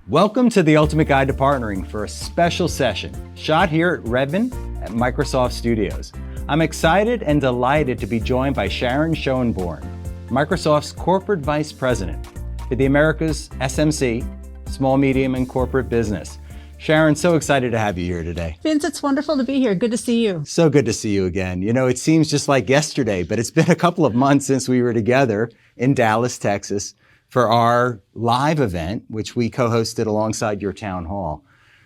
Welcome to the Ultimate Guide to Partnering for a special session shot here at Redmond at Microsoft Studios. I'm excited and delighted to be joined by Sharon Schoenborn, Microsoft's Corporate Vice President for the Americas SMC, Small, Medium, and Corporate Business. Sharon, so excited to have you here today. Vince, it's wonderful to be here. Good to see you. So good to see you again. You know, it seems just like yesterday, but it's been a couple of months since we were together in Dallas, Texas, for our live event, which we co-hosted alongside your town hall.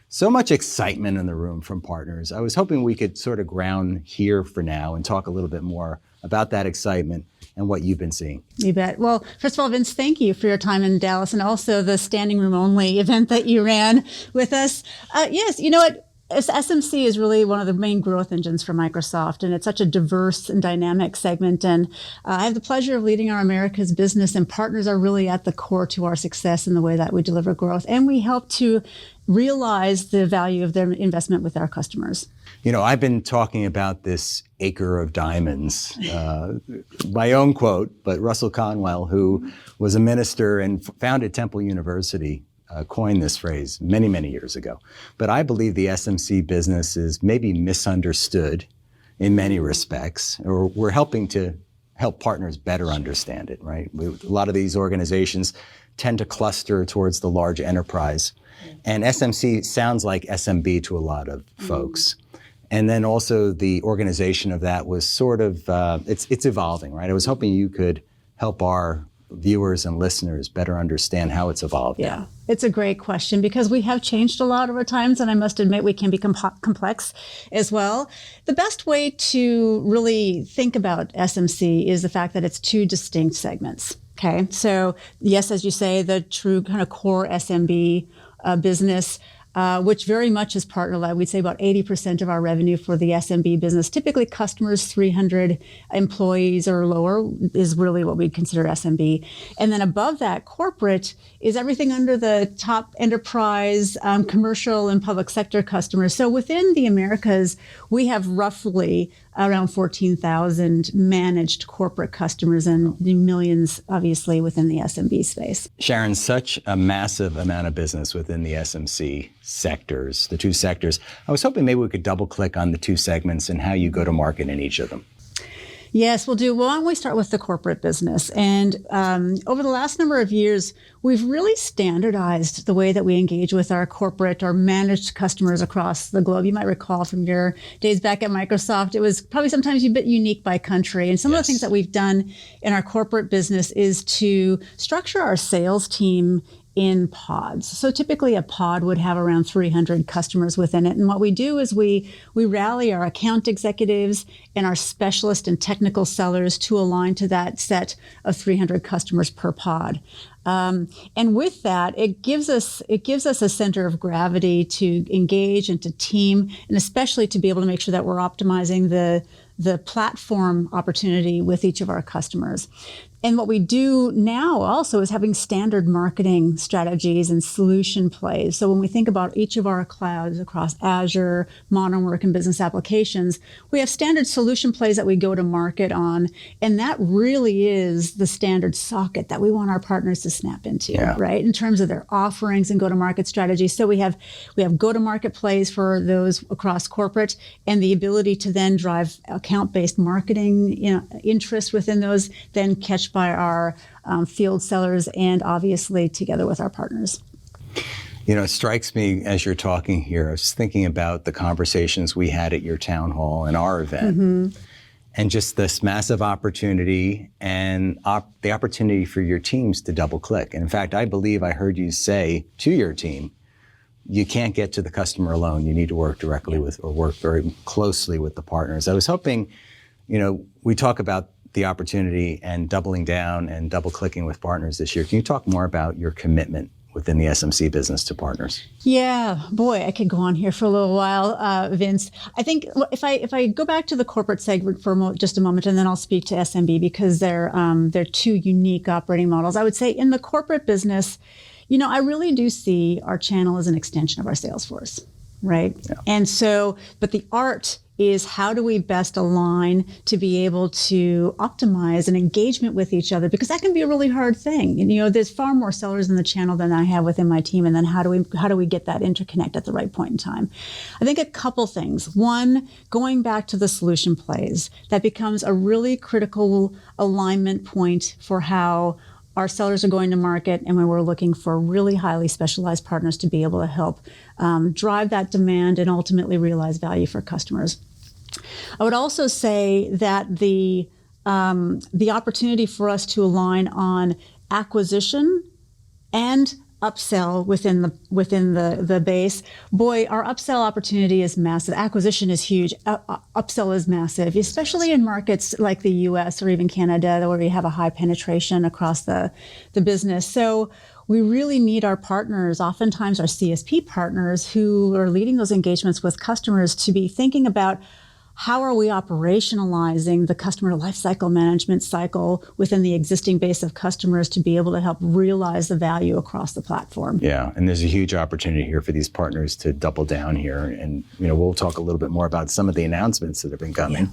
So much excitement in the room from partners. I was hoping we could sort of ground here for now and talk a little bit more about that excitement and what you've been seeing. You bet. Well, first of all, Vince, thank you for your time in Dallas and also the standing room only event that you ran with us. Yes, you know what? SMC is really one of the main growth engines for Microsoft, and it's such a diverse and dynamic segment. And I have the pleasure of leading our Americas business, and partners are really at the core to our success in the way that we deliver growth. And we help to realize the value of their investment with our customers. You know, I've been talking about this acre of diamonds, my own quote, but Russell Conwell, who was a minister and founded Temple University, coined this phrase many, many years ago. But I believe the SMC business is maybe misunderstood in many respects, or we're helping to help partners better understand it, right? A lot of these organizations tend to cluster towards the large enterprise. And SMC sounds like SMB to a lot of folks. And then also the organization of that was sort of, it's evolving, right? I was hoping you could help our viewers and listeners better understand how it's evolved. Yeah, it's a great question because we have changed a lot over times, and I must admit we can be complex as well. The best way to really think about SMC is the fact that it's two distinct segments. Okay, so yes, as you say, the true kind of core SMB business, which very much is partner-led. We'd say about 80% of our revenue for the SMB business, typically customers 300 employees or lower, is really what we'd consider SMB. And then above that, corporate is everything under the top enterprise, commercial and public sector customers. So within the Americas, we have roughly around 14,000 managed corporate customers and millions, obviously, within the SMB space. Sharon, such a massive amount of business within the SMC sectors, the two sectors. I was hoping maybe we could double click on the two segments and how you go to market in each of them. Yes, we'll do. Well, why don't we start with the corporate business? And over the last number of years, we've really standardized the way that we engage with our corporate or managed customers across the globe. You might recall from your days back at Microsoft, it was probably sometimes a bit unique by country. And some of the things that we've done in our corporate business is to structure our sales team in pods. So typically a pod would have around 300 customers within it. And what we do is we rally our account executives and our specialist and technical sellers to align to that set of 300 customers per pod. And with that, it gives us a center of gravity to engage and to team, and especially to be able to make sure that we're optimizing the platform opportunity with each of our customers. And what we do now also is having standard marketing strategies and solution plays. So when we think about each of our clouds across Azure, Modern Work, and Business Applications, we have standard solution plays that we go to market on. And that really is the standard socket that we want our partners to snap into, right? In terms of their offerings and go-to-market strategies. So we have go-to-market plays for those across corporate, and the ability to then drive account-based marketing, interest within those, then catch by our field sellers and obviously together with our partners. You know, it strikes me as you're talking here, I was thinking about the conversations we had at your town hall and our event, and just this massive opportunity and the opportunity for your teams to double click. And in fact, I believe I heard you say to your team, you can't get to the customer alone. You need to work directly with, or work very closely with the partners. I was hoping, we talk about the opportunity and doubling down and double clicking with partners this year. Can you talk more about your commitment within the SMC business to partners? Yeah, boy, I could go on here for a little while, Vince. I think if I go back to the corporate segment for just a moment, and then I'll speak to SMB because they're two unique operating models. I would say in the corporate business, I really do see our channel as an extension of our sales force. Right. Yeah. And so, but the art is how do we best align to be able to optimize an engagement with each other, because that can be a really hard thing. And, there's far more sellers in the channel than I have within my team. And then how do we get that interconnect at the right point in time? I think a couple things. One, going back to the solution plays, that becomes a really critical alignment point for how our sellers are going to market, and when we're looking for really highly specialized partners to be able to help drive that demand and ultimately realize value for customers. I would also say that the opportunity for us to align on acquisition and upsell within the base. Boy, our upsell opportunity is massive. Acquisition is huge. Upsell is massive, especially in markets like the US or even Canada, where we have a high penetration across the business. So we really need our partners, oftentimes our CSP partners who are leading those engagements with customers, to be thinking about how are we operationalizing the customer lifecycle management cycle within the existing base of customers to be able to help realize the value across the platform? Yeah, and there's a huge opportunity here for these partners to double down here. And we'll talk a little bit more about some of the announcements that have been coming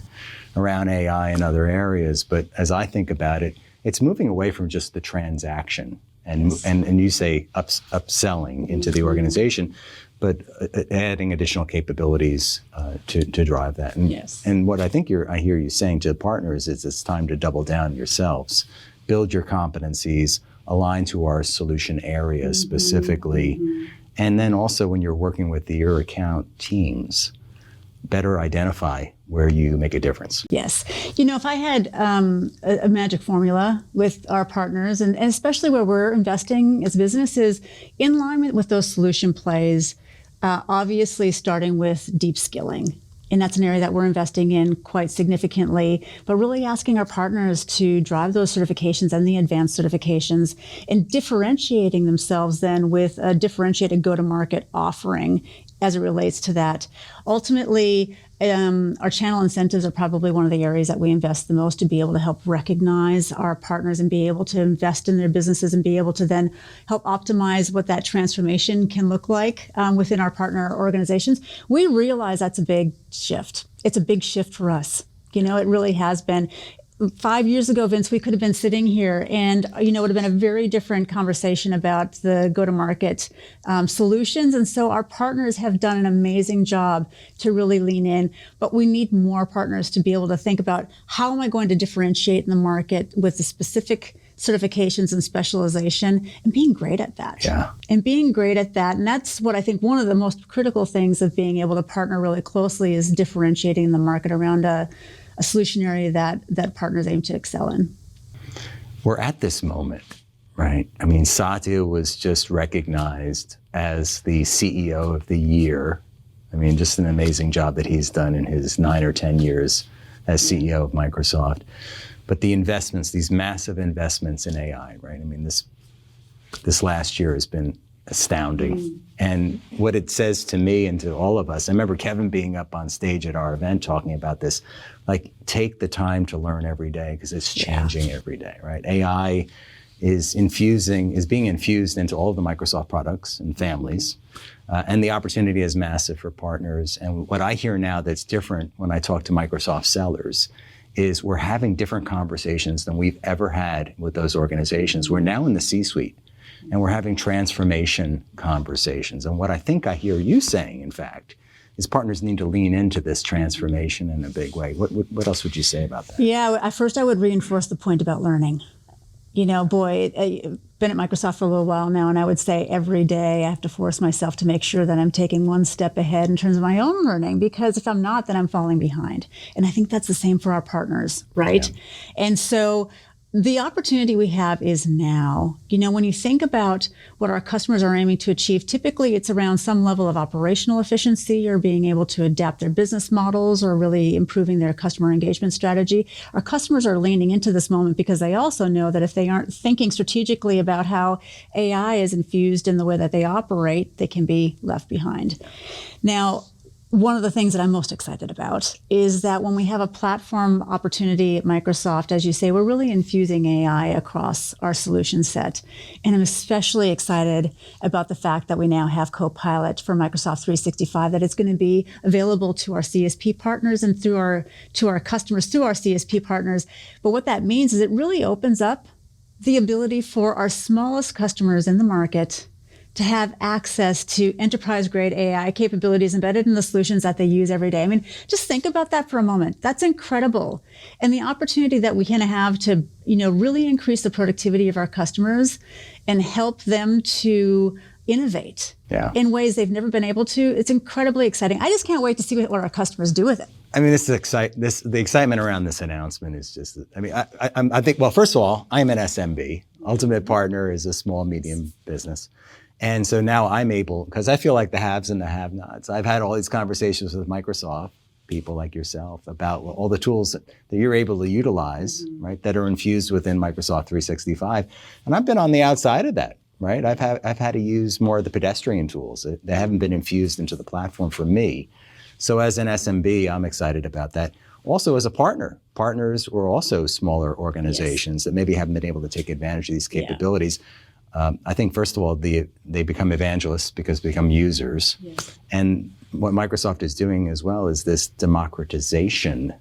around AI and other areas. But as I think about it, it's moving away from just the transaction and you say upselling into the organization, but adding additional capabilities to drive that. And what I think I hear you saying to the partners is it's time to double down yourselves, build your competencies, align to our solution areas specifically, and then also when you're working with your account teams, better identify where you make a difference. Yes. If I had a magic formula with our partners, and especially where we're investing as businesses, in line with those solution plays, obviously starting with deep skilling. And that's an area that we're investing in quite significantly, but really asking our partners to drive those certifications and the advanced certifications and differentiating themselves then with a differentiated go-to-market offering as it relates to that. Ultimately, our channel incentives are probably one of the areas that we invest the most to be able to help recognize our partners and be able to invest in their businesses and be able to then help optimize what that transformation can look like within our partner organizations. We realize that's a big shift. It's a big shift for us. It really has been. 5 years ago, Vince, we could have been sitting here and, it would have been a very different conversation about the go-to-market solutions. And so our partners have done an amazing job to really lean in, but we need more partners to be able to think about how am I going to differentiate in the market with the specific certifications and specialization, and being great at that. Yeah. And being great at that. And that's what I think one of the most critical things of being able to partner really closely is differentiating in the market around a solution area that partners aim to excel in. We're at this moment, right? I mean, Satya was just recognized as the CEO of the year. I mean, just an amazing job that he's done in his 9 or 10 years as CEO of Microsoft. But the investments, these massive investments in AI, right? I mean, this last year has been astounding. And what it says to me and to all of us, I remember Kevin being up on stage at our event talking about this, like, take the time to learn every day because it's changing every day, right? AI is being infused into all of the Microsoft products and families. And the opportunity is massive for partners. And what I hear now that's different when I talk to Microsoft sellers is we're having different conversations than we've ever had with those organizations. We're now in the C-suite. And we're having transformation conversations. And what I think I hear you saying, in fact, is partners need to lean into this transformation in a big way. What else would you say about that? Yeah, first I would reinforce the point about learning. I've been at Microsoft for a little while now, and I would say every day I have to force myself to make sure that I'm taking one step ahead in terms of my own learning, because if I'm not, then I'm falling behind. And I think that's the same for our partners, right? Yeah. And so the opportunity we have is now. When you think about what our customers are aiming to achieve, typically it's around some level of operational efficiency or being able to adapt their business models or really improving their customer engagement strategy. Our customers are leaning into this moment because they also know that if they aren't thinking strategically about how AI is infused in the way that they operate, they can be left behind. Now, one of the things that I'm most excited about is that when we have a platform opportunity at Microsoft, as you say, we're really infusing AI across our solution set. And I'm especially excited about the fact that we now have Copilot for Microsoft 365, that it's going to be available to our CSP partners and to our customers through our CSP partners. But what that means is it really opens up the ability for our smallest customers in the market to have access to enterprise-grade AI capabilities embedded in the solutions that they use every day. I mean, just think about that for a moment. That's incredible. And the opportunity that we can have to, really increase the productivity of our customers and help them to innovate in ways they've never been able to, it's incredibly exciting. I just can't wait to see what our customers do with it. I mean, the excitement around this announcement is just, I think, well, first of all, I'm an SMB. Ultimate Partner is a small, medium business. And so now I'm able, because I feel like the haves and the have-nots. I've had all these conversations with Microsoft, people like yourself, about all the tools that you're able to utilize, right, that are infused within Microsoft 365. And I've been on the outside of that, right? I've had to use more of the pedestrian tools that haven't been infused into the platform for me. So as an SMB, I'm excited about that. Also as a partner, partners were also smaller organizations that maybe haven't been able to take advantage of these capabilities. I think, first of all, they become evangelists because they become users. Yes. And what Microsoft is doing as well is this democratization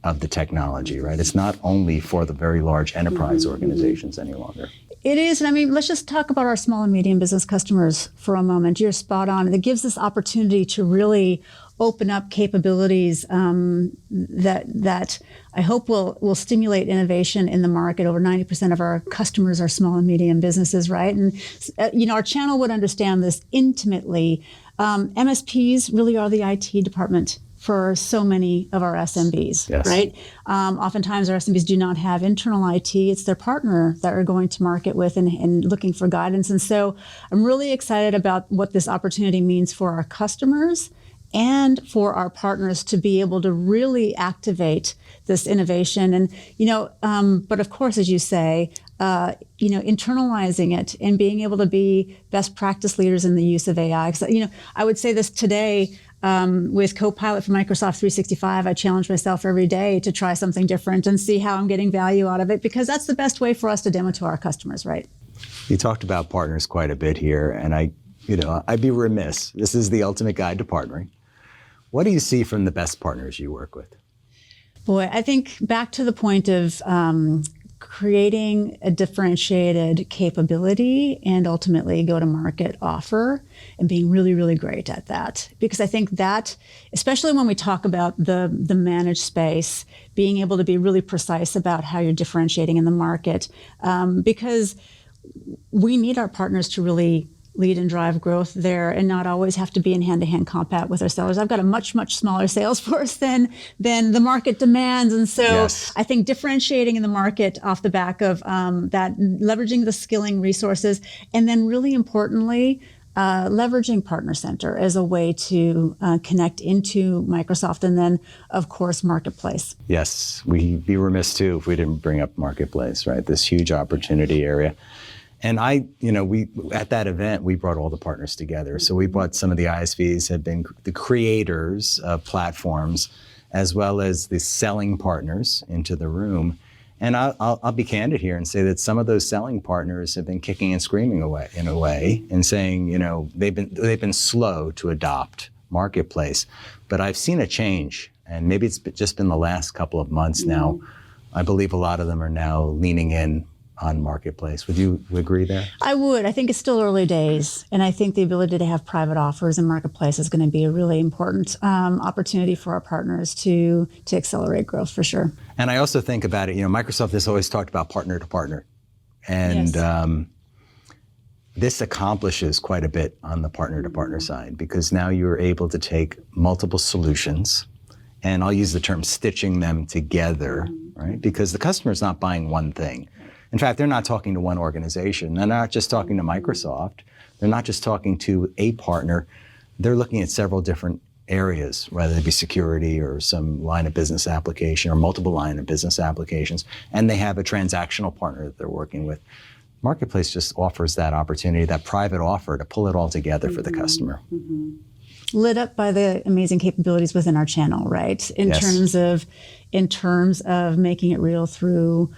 of the technology, right? It's not only for the very large enterprise organizations any longer. It is. And I mean, let's just talk about our small and medium business customers for a moment. You're spot on. It gives us opportunity to really open up capabilities that I hope will stimulate innovation in the market. Over 90% of our customers are small and medium businesses, right? And our channel would understand this intimately. MSPs really are the IT department for so many of our SMBs, right? Oftentimes our SMBs do not have internal IT. It's their partner that are going to market with and looking for guidance. And so I'm really excited about what this opportunity means for our customers and for our partners to be able to really activate this innovation. And, but of course, as you say, internalizing it and being able to be best practice leaders in the use of AI. Because, I would say this today with Copilot for Microsoft 365, I challenge myself every day to try something different and see how I'm getting value out of it, because that's the best way for us to demo to our customers, right? You talked about partners quite a bit here, and I'd be remiss. This is the ultimate guide to partnering. What do you see from the best partners you work with? Boy, I think back to the point of creating a differentiated capability and ultimately go-to-market offer and being really, really great at that. Because I think that, especially when we talk about the managed space, being able to be really precise about how you're differentiating in the market, because we need our partners to really lead and drive growth there and not always have to be in hand-to-hand combat with our sellers. I've got a much, much smaller sales force than the market demands. And so I think differentiating in the market off the back of that, leveraging the skilling resources, and then really importantly, leveraging Partner Center as a way to connect into Microsoft and then, of course, Marketplace. Yes, we'd be remiss too if we didn't bring up Marketplace, right? This huge opportunity area. And we at that event, we brought all the partners together. So we brought some of the ISVs have been the creators of platforms, as well as the selling partners into the room. And I'll be candid here and say that some of those selling partners have been kicking and screaming away in a way and saying, they've been slow to adopt Marketplace. But I've seen a change, and maybe it's just been the last couple of months now. I believe a lot of them are now leaning in on Marketplace. Would you agree there? I would. I think it's still early days. And I think the ability to have private offers in Marketplace is going to be a really important opportunity for our partners to accelerate growth for sure. And I also think about it, Microsoft has always talked about partner to partner. And this accomplishes quite a bit on the partner to partner side, because now you're able to take multiple solutions, and I'll use the term stitching them together, right? Because the customer's not buying one thing. In fact, they're not talking to one organization. They're not just talking to Microsoft. They're not just talking to a partner. They're looking at several different areas, whether it be security or some line of business application or multiple line of business applications. And they have a transactional partner that they're working with. Marketplace just offers that opportunity, that private offer to pull it all together for the customer. lit up by the amazing capabilities within our channel, right? In Yes. terms of making it real through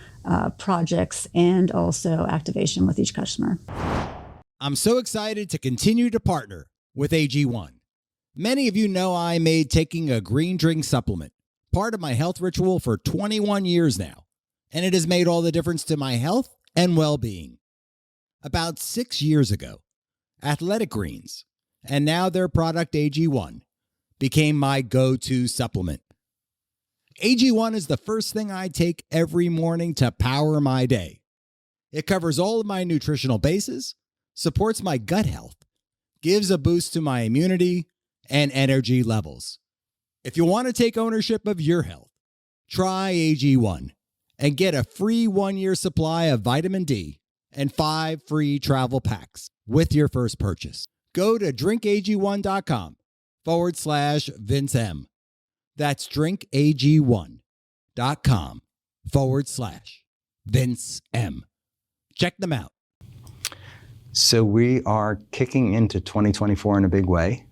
projects and also activation with each customer. I'm so excited to continue to partner with AG1. Many of you know I made taking a green drink supplement part of my health ritual for 21 years now, and it has made all the difference to my health and well-being. About 6 years ago, Athletic Greens, and now their product AG1, became my go-to supplement. AG1 is the first thing I take every morning to power my day. It covers all of my nutritional bases, supports my gut health, gives a boost to my immunity and energy levels. If you want to take ownership of your health, try AG1 and get a free 1-year supply of vitamin D and 5 free travel packs with your first purchase. Go to drinkag1.com/Vince M. That's drinkag1.com/Vince M. Check them out. So we are kicking into 2024 in a big way.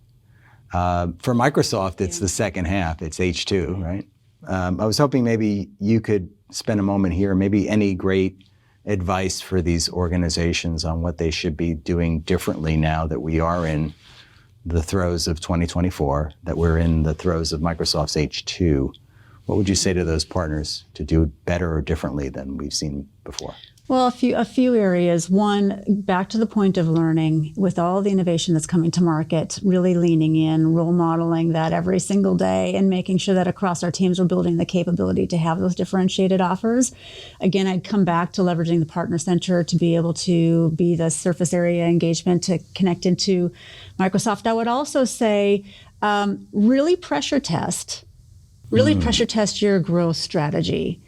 For Microsoft, it's the second half. It's H2, right? I was hoping maybe you could spend a moment here, maybe any great advice for these organizations on what they should be doing differently now that we are in the throes of 2024, that we're in the throes of Microsoft's H2. What would you say to those partners to do better or differently than we've seen before? Well, a few areas. One, back to the point of learning, with all the innovation that's coming to market, really leaning in, role modeling that every single day, and making sure that across our teams we're building the capability to have those differentiated offers. Again, I'd come back to leveraging the partner center to be able to be the surface area engagement to connect into Microsoft. I would also say really pressure test your growth strategy.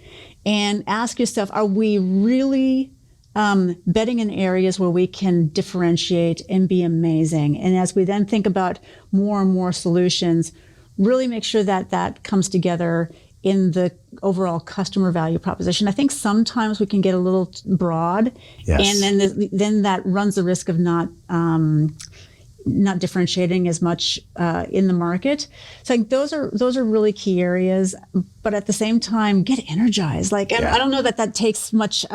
And ask yourself, are we really betting in areas where we can differentiate and be amazing? And as we then think about more and more solutions, really make sure that that comes together in the overall customer value proposition. I think sometimes we can get a little broad, Yes. and then that runs the risk of not differentiating as much in the market. So like those are really key areas. But at the same time, get energized. Like I don't know that takes much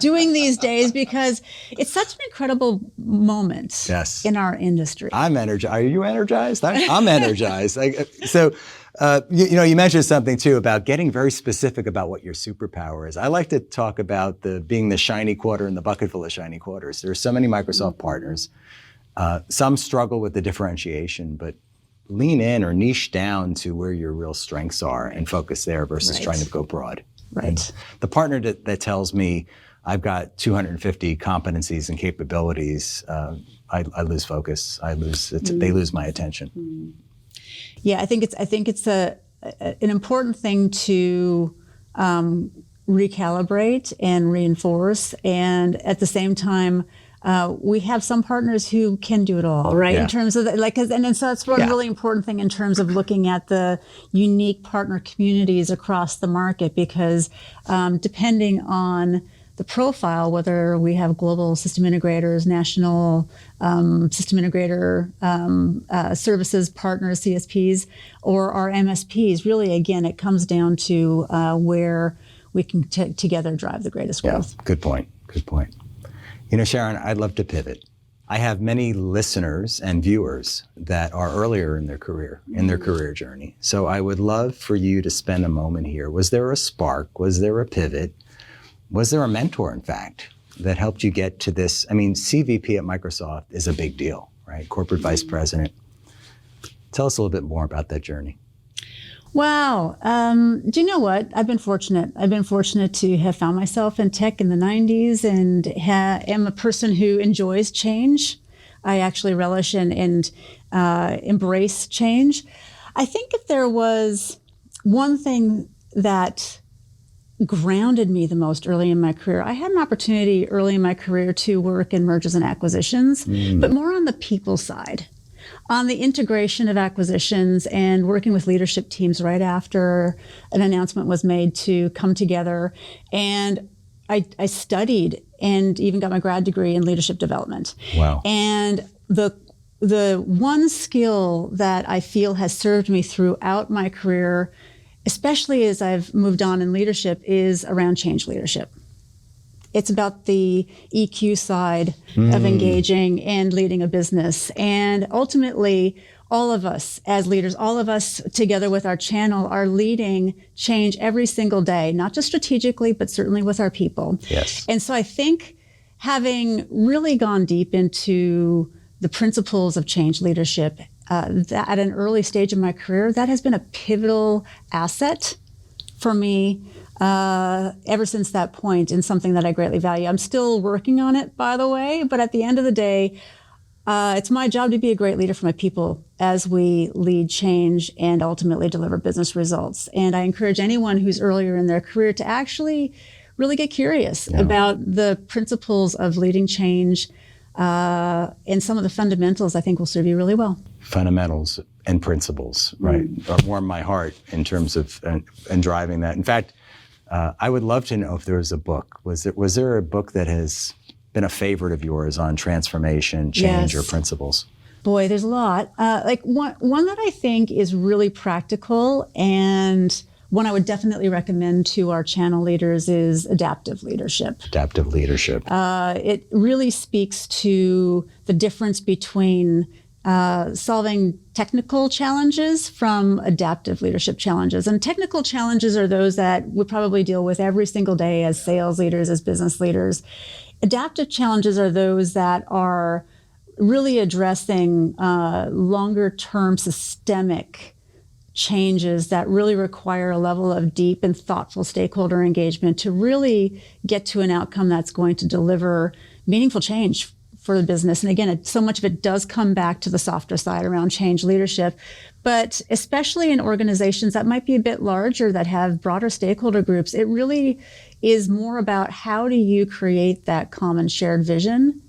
doing these days, because it's such an incredible moment in our industry. I'm energized. Are you energized? I'm energized. You mentioned something too about getting very specific about what your superpower is. I like to talk about being the shiny quarter in the bucket full of shiny quarters. There are so many Microsoft partners. Some struggle with the differentiation, but lean in or niche down to where your real strengths are and focus there versus trying to go broad. Right. And the partner that tells me I've got 250 competencies and capabilities, I lose focus. They lose my attention. Yeah, I think it's an important thing to recalibrate and reinforce, and at the same time, we have some partners who can do it all, right? Yeah. In terms of and so that's one really important thing in terms of looking at the unique partner communities across the market, because depending on the profile, whether we have global system integrators, national system integrator services partners, CSPs, or our MSPs, really, again, it comes down to where we can together drive the greatest growth. Yeah, good point. Sharon, I'd love to pivot. I have many listeners and viewers that are earlier in their career journey. So I would love for you to spend a moment here. Was there a spark? Was there a pivot? Was there a mentor, in fact, that helped you get to this? I mean, CVP at Microsoft is a big deal, right? Corporate Vice President. Tell us a little bit more about that journey. Wow. Do you know what? I've been fortunate. I've been fortunate to have found myself in tech in the 90s, and am a person who enjoys change. I actually relish and embrace change. I think if there was one thing that grounded me the most early in my career, I had an opportunity early in my career to work in mergers and acquisitions, but more on the people side. On the integration of acquisitions and working with leadership teams right after an announcement was made to come together. And I studied and even got my grad degree in leadership development. Wow. And the the one skill that I feel has served me throughout my career, especially as I've moved on in leadership, is around change leadership. It's about the EQ side of engaging and leading a business. And ultimately, all of us as leaders, all of us together with our channel are leading change every single day, not just strategically, but certainly with our people. Yes. And so I think having really gone deep into the principles of change leadership that at an early stage of my career, that has been a pivotal asset for me ever since that point, and something that I greatly value. I'm still working on it, by the way, but at the end of the day, it's my job to be a great leader for my people as we lead change and ultimately deliver business results. And I encourage anyone who's earlier in their career to actually really get curious about the principles of leading change, and some of the fundamentals I think will serve you really well. Fundamentals and principles, right, warm my heart in terms of and driving that. In fact, I would love to know if there was a book. Was there a book that has been a favorite of yours on transformation, change, or principles? Boy, there's a lot. Like one that I think is really practical, and one I would definitely recommend to our channel leaders is Adaptive Leadership. Adaptive Leadership. It really speaks to the difference between solving technical challenges from adaptive leadership challenges. And technical challenges are those that we probably deal with every single day as sales leaders, as business leaders. Adaptive challenges are those that are really addressing longer-term systemic changes that really require a level of deep and thoughtful stakeholder engagement to really get to an outcome that's going to deliver meaningful change for the business. And again, so much of it does come back to the softer side around change leadership, but especially in organizations that might be a bit larger, that have broader stakeholder groups, it really is more about how do you create that common shared vision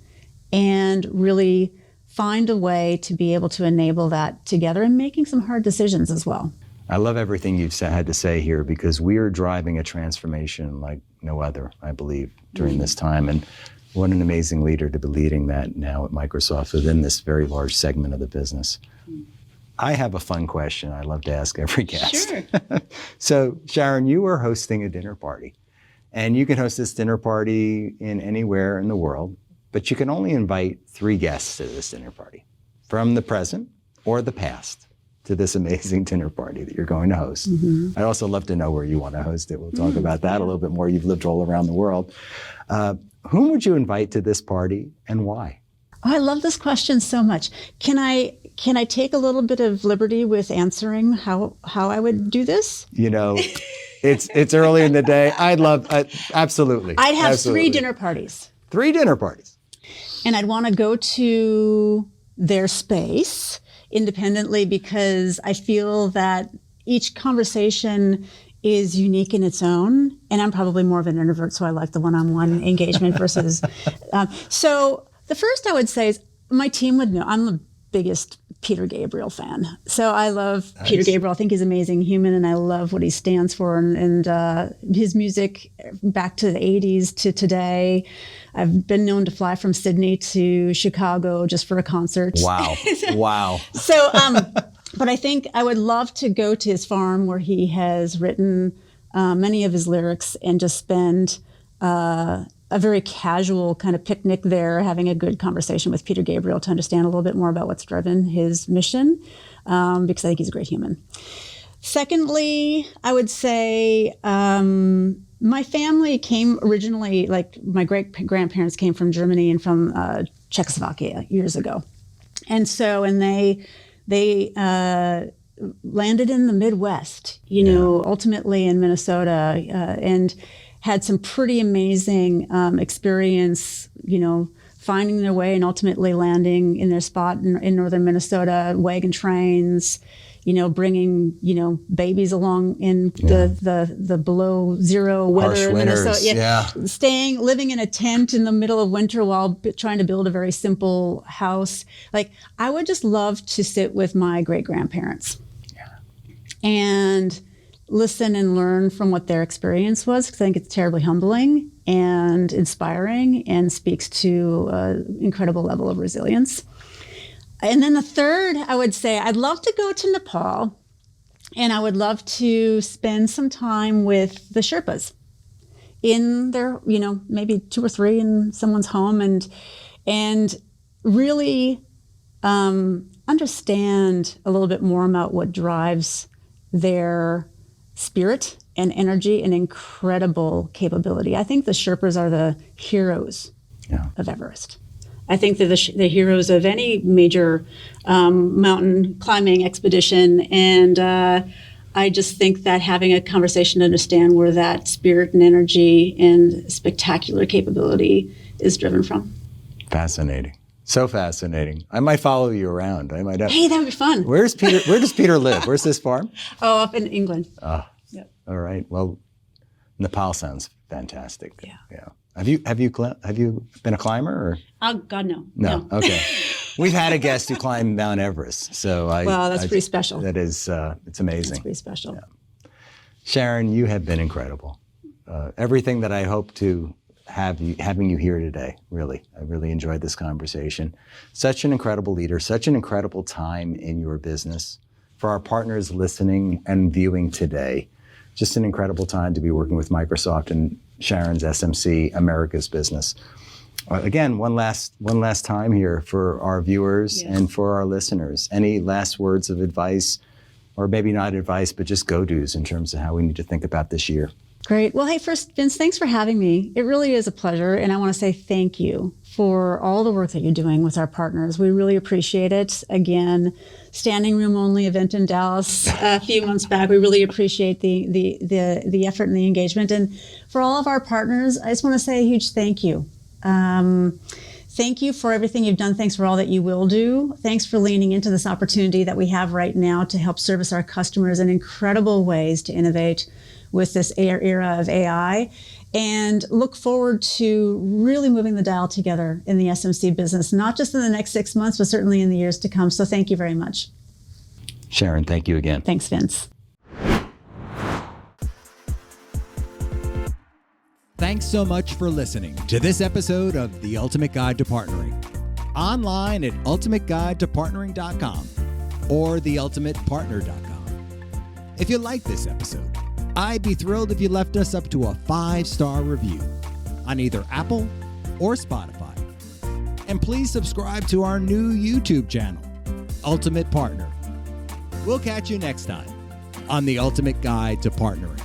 and really find a way to be able to enable that together and making some hard decisions as well. I love everything you've had to say here, because we are driving a transformation like no other, I believe, during this time. And what an amazing leader to be leading that now at Microsoft within this very large segment of the business. I have a fun question I love to ask every guest. Sure. So, Sharon, you are hosting a dinner party. And you can host this dinner party in anywhere in the world, but you can only invite 3 guests to this dinner party, from the present or the past, to this amazing dinner party that you're going to host. I'd also love to know where you want to host it. We'll talk about that a little bit more. You've lived all around the world. Whom would you invite to this party and why? Oh, I love this question so much. Can I take a little bit of liberty with answering how I would do this? You know, it's early in the day. Absolutely. I'd have absolutely. 3 dinner parties. 3 dinner parties. And I'd want to go to their space independently, because I feel that each conversation is unique in its own. And I'm probably more of an introvert, so I like the one-on-one engagement versus. So the first I would say is my team would know I'm the biggest Peter Gabriel fan. So I love Peter Gabriel. I think he's an amazing human, and I love what he stands for, and his music back to the 80s to today. I've been known to fly from Sydney to Chicago just for a concert. Wow. Wow. So, but I think I would love to go to his farm where he has written many of his lyrics, and just spend a very casual kind of picnic there, having a good conversation with Peter Gabriel to understand a little bit more about what's driven his mission, because I think he's a great human. Secondly, I would say my family came originally, like my great-grandparents came from Germany and from Czechoslovakia years ago. And so, and they landed in the Midwest, ultimately in Minnesota, and had some pretty amazing experience, finding their way and ultimately landing in their spot in northern Minnesota, wagon trains, bringing, babies along in the below zero weather in Minnesota. Living in a tent in the middle of winter while trying to build a very simple house. Like, I would just love to sit with my great-grandparents and listen and learn from what their experience was, because I think it's terribly humbling and inspiring and speaks to an incredible level of resilience. And then the third, I would say, I'd love to go to Nepal, and I would love to spend some time with the Sherpas in their, maybe 2 or 3 in someone's home, and really understand a little bit more about what drives their spirit and energy and incredible capability. I think the Sherpas are the heroes of Everest. I think they're the heroes of any major mountain climbing expedition. And I just think that having a conversation to understand where that spirit and energy and spectacular capability is driven from. Fascinating. So fascinating. I might follow you around. I might have. Hey, that would be fun. Where does Peter live? Where's this farm? Oh, up in England. Yep. All right. Well, Nepal sounds fantastic. Yeah. Have you been a climber? Or? Oh God, no. No. Okay. We've had a guest who climbed Mount Everest, so that's pretty special. That is, it's amazing. That's pretty special. Yeah. Sharon, you have been incredible. Everything that I hope to having you here today. Really, I really enjoyed this conversation. Such an incredible leader. Such an incredible time in your business. For our partners listening and viewing today, just an incredible time to be working with Microsoft and Sharon's SMC, America's Business. Again, one last time here for our viewers and for our listeners. Any last words of advice, or maybe not advice, but just go-dos in terms of how we need to think about this year? Great. Well, hey, first, Vince, thanks for having me. It really is a pleasure. And I want to say thank you for all the work that you're doing with our partners. We really appreciate it. Again, standing room only event in Dallas a few months back. We really appreciate the effort and the engagement. And for all of our partners, I just want to say a huge thank you. Thank you for everything you've done. Thanks for all that you will do. Thanks for leaning into this opportunity that we have right now to help service our customers in incredible ways to innovate with this era of AI, and look forward to really moving the dial together in the SMC business, not just in the next 6 months, but certainly in the years to come. So thank you very much. Sharon, thank you again. Thanks, Vince. Thanks so much for listening to this episode of The Ultimate Guide to Partnering. Online at ultimateguidetopartnering.com or theultimatepartner.com. If you like this episode, I'd be thrilled if you left us up to a 5-star review on either Apple or Spotify. And please subscribe to our new YouTube channel, Ultimate Partner. We'll catch you next time on The Ultimate Guide to Partnering.